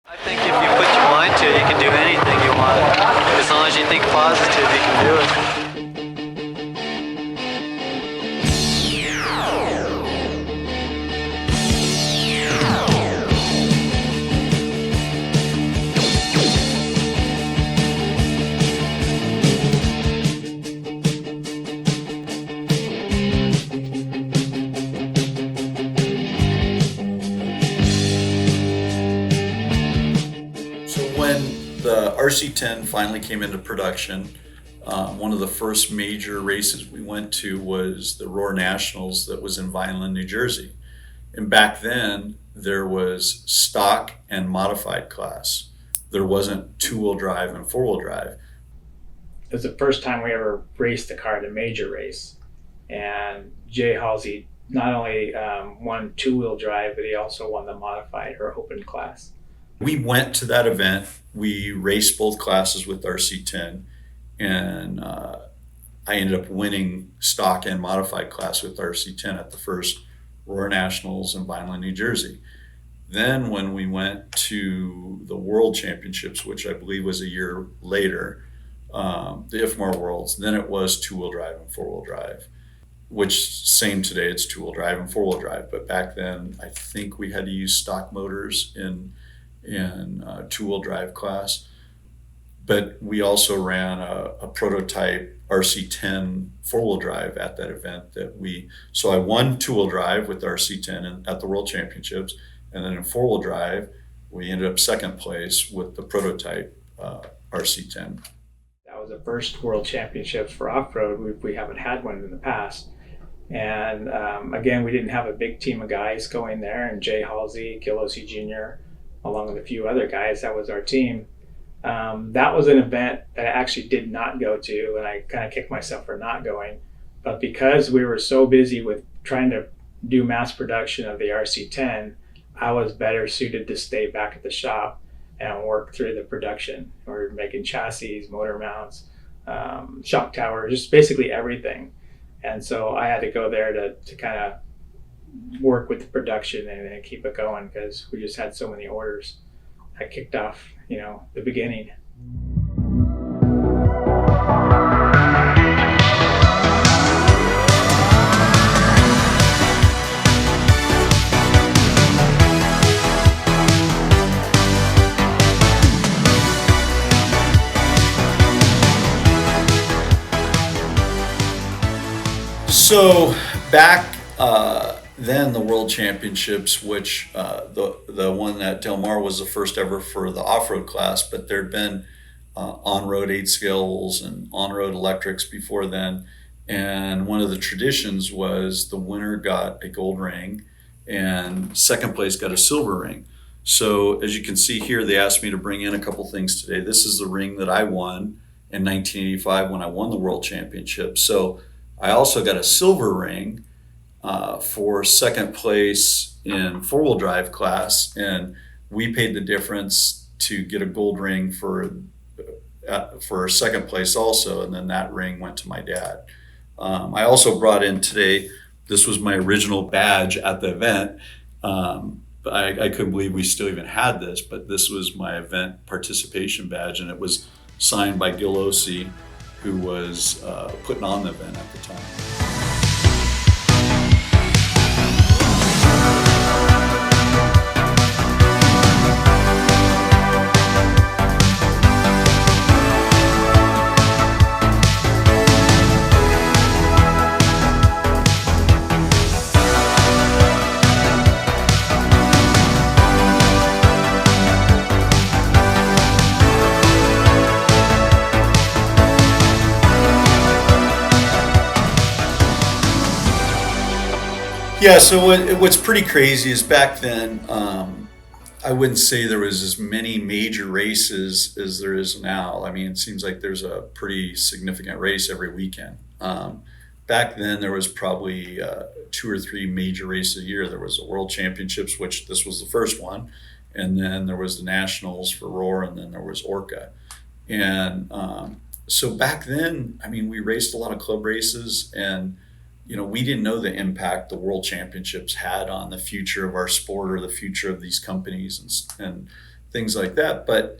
I think if you put your mind to it, you can do anything you want. As long as you think positive, you can do it. When the RC10 finally came into production, one of the first major races we went to was the Roar Nationals that was in Vineland, New Jersey. And back then, there was stock and modified class. There wasn't two-wheel drive and four-wheel drive. It was the first time we ever raced a car at a major race. And Halsey not only won two-wheel drive, but he also won the modified or open class. We went to that event. We raced both classes with RC10, and I ended up winning stock and modified class with RC10 at the first Roar Nationals in Vineland, New Jersey. Then when we went to the World Championships, which I believe was a year later, the IFMAR Worlds, then it was two-wheel drive and four-wheel drive, which same today, it's two-wheel drive and four-wheel drive. But back then, I think we had to use stock motors in two-wheel drive class. But we also ran a prototype RC10 four-wheel drive at that event so I won two-wheel drive with RC10 at the World Championships, and then in four-wheel drive, we ended up second place with the prototype RC10. That was the first World Championships for off-road. We haven't had one in the past. And again, we didn't have a big team of guys going there, and Jay Halsey, Halsey Jr., along with a few other guys, that was our team. That was an event that I actually did not go to, and I kind of kicked myself for not going. But because we were so busy with trying to do mass production of the RC10, I was better suited to stay back at the shop and work through the production. We were making chassis, motor mounts, shock tower, just basically everything. And so I had to go there to kind of work with the production and keep it going because we just had so many orders. I kicked off, the beginning. So back then the World Championships, which the one at Del Mar was the first ever for the off-road class, but there'd been on-road 8 scales and on-road electrics before then. And one of the traditions was the winner got a gold ring and second place got a silver ring. So as you can see here, they asked me to bring in a couple things today. This is the ring that I won in 1985 when I won the World Championship. So I also got a silver ring for second place in four-wheel drive class, and we paid the difference to get a gold ring for second place also, and then that ring went to my dad. I also brought in today, this was my original badge at the event. I couldn't believe we still even had this, but this was my event participation badge, and it was signed by Halsey, who was putting on the event at the time. Yeah, so what's pretty crazy is back then, I wouldn't say there was as many major races as there is now. I mean, it seems like there's a pretty significant race every weekend. Back then, there was probably 2 or 3 major races a year. There was the World Championships, which this was the first one, and then there was the Nationals for Roar, and then there was Orca. And so back then, I mean, we raced a lot of club races, and we didn't know the impact the World Championships had on the future of our sport or the future of these companies and things like that. But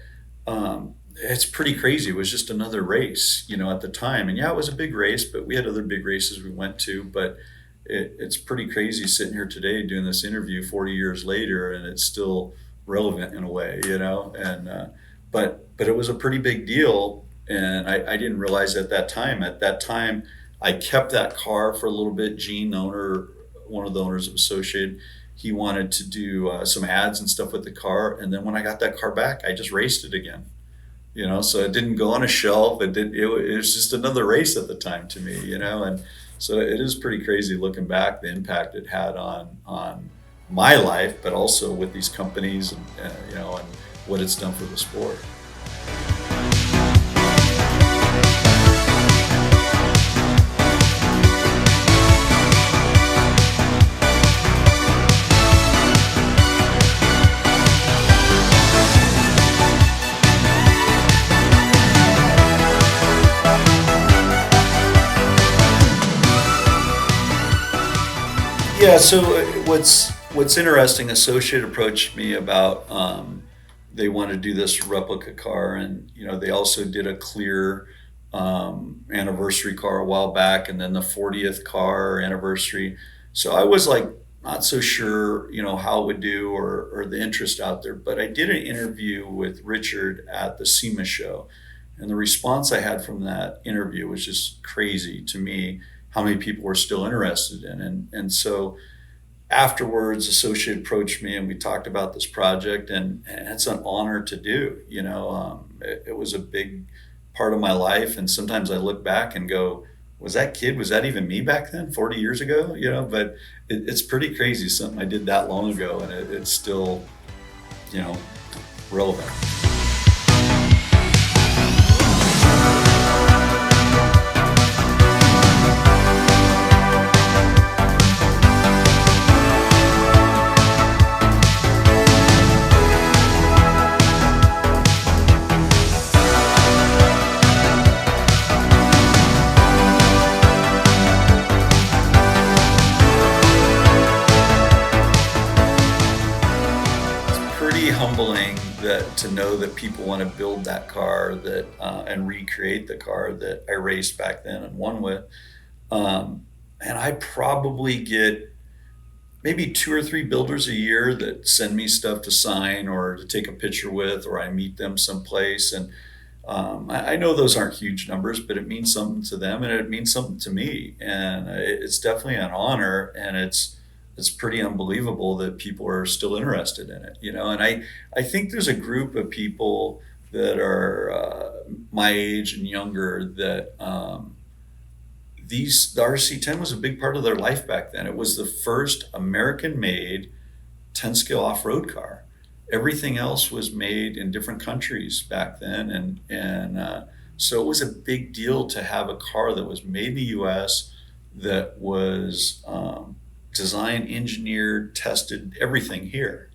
it's pretty crazy. It was just another race, at the time. And yeah, it was a big race, but we had other big races we went to. But it's pretty crazy sitting here today doing this interview 40 years later, and it's still relevant in a way, And but it was a pretty big deal, and I didn't realize at that time. At that time, I kept that car for a little bit. Gene, the owner, one of the owners of Associated, he wanted to do some ads and stuff with the car. And then when I got that car back, I just raced it again. So it didn't go on a shelf. It was just another race at the time to me, and so it is pretty crazy looking back, the impact it had on my life, but also with these companies and what it's done for the sport. Yeah, so what's interesting, Associated approached me about they want to do this replica car, and they also did a clear anniversary car a while back, and then the 40th car anniversary. So I was like not so sure, how it would do or the interest out there. But I did an interview with Richard at the SEMA show, and the response I had from that interview was just crazy to me, how many people were still interested in. And so afterwards, Associate approached me and we talked about this project, and it's an honor to do. It was a big part of my life, and sometimes I look back and go, was that even me back then, 40 years ago? But it's pretty crazy, something I did that long ago, and it's still, relevant. Humbling to know that people want to build that car and recreate the car that I raced back then and won with. And I probably get maybe 2 or 3 builders a year that send me stuff to sign or to take a picture with, or I meet them someplace. And I know those aren't huge numbers, but it means something to them and it means something to me. And it's definitely an honor, and it's pretty unbelievable that people are still interested in it, And I think there's a group of people that are my age and younger that the RC10 was a big part of their life back then. It was the first American-made 10-scale off-road car. Everything else was made in different countries back then, and so it was a big deal to have a car that was made in the U.S. that was designed, engineered, tested, everything here,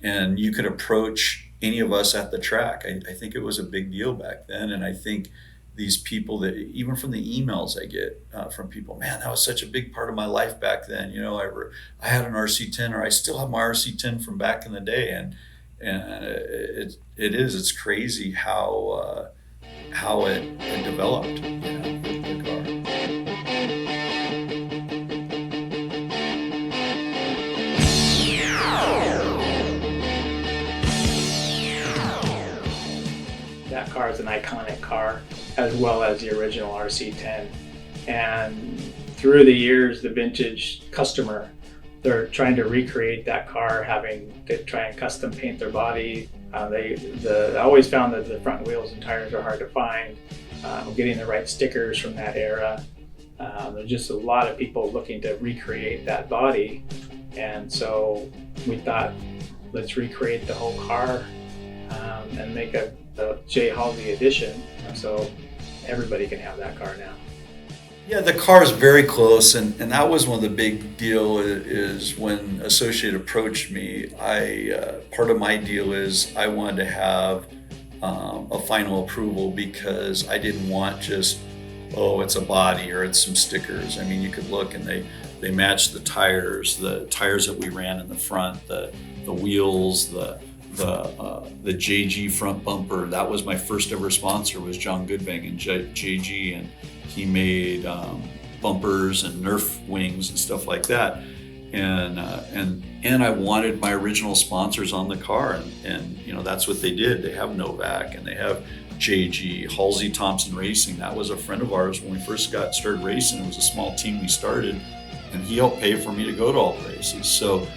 and you could approach any of us at the track. I think it was a big deal back then, and I think these people that, even from the emails I get from people, man, that was such a big part of my life back then. I had an RC10, or I still have my RC10 from back in the day, and it's crazy how it developed, the car. That car is an iconic car, as well as the original RC10. And through the years, the vintage customer, they're trying to recreate that car, having to try and custom paint their body. I always found that the front wheels and tires are hard to find. Getting the right stickers from that era. There's just a lot of people looking to recreate that body. And so we thought, let's recreate the whole car and make a J. Halsey edition, so everybody can have that car now. Yeah, the car is very close, and that was one of the big deal is when Associate approached me. Part of my deal is I wanted to have a final approval, because I didn't want just, it's a body or it's some stickers. I mean, you could look and They matched the tires that we ran in the front, the wheels, the JG front bumper. That was my first ever sponsor, was John Goodbang and JG, and he made bumpers and Nerf wings and stuff like that. And I wanted my original sponsors on the car, and you know, that's what they did. They have Novak and they have JG, Halsey Thompson Racing. That was a friend of ours when we first started racing. It was a small team we started, and he helped pay for me to go to all the races. So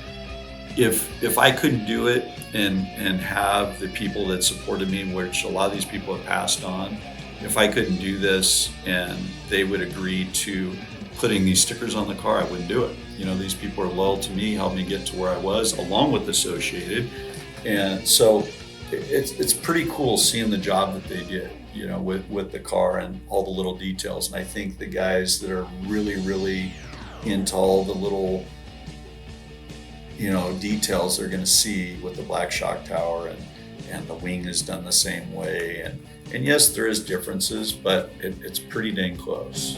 if I couldn't do it and have the people that supported me, which a lot of these people have passed on, if I couldn't do this and they would agree to putting these stickers on the car, I wouldn't do it. You know, these people are loyal to me, helped me get to where I was, along with Associated. And so it's pretty cool seeing the job that they did, you know, with the car and all the little details. And I think the guys that are really, really into all the little, you know, details they're going to see with the black shock tower, and the wing is done the same way. And yes, there is differences, but it's pretty dang close.